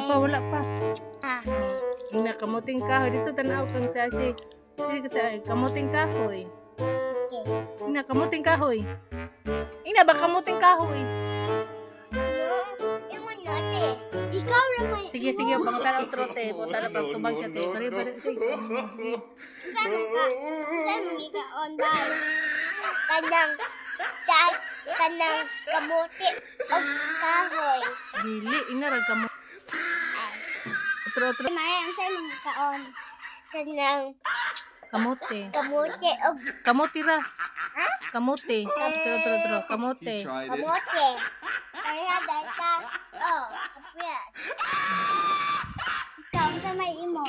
pa, wala pa. Ah. Ina, kamuting kahoy. Dito, tanaw kang chasi. Dito ka chasi. Kamuting kahoy. Okay. Ina, kamuting kahoy. Ina, ba kamuting kahoy? Ingon natin. Ikaw naman. Sige, sige, pang tanaw trote. Punta na pang tubag siya, te. Bari, bari. Sige. Saan mo ka on by? Kanang kamuti o kahoy. Dili, ina, rag kamu. Otro, otro. Mayang saan mo ka on? Kanang Kamote. kamuti o Kamote ra. Kamote. Otro, otro, otro. Kamote. He tried it. kamuti. Kaya dahil ka, oh, kapiyas. Ikaw, sa may imo.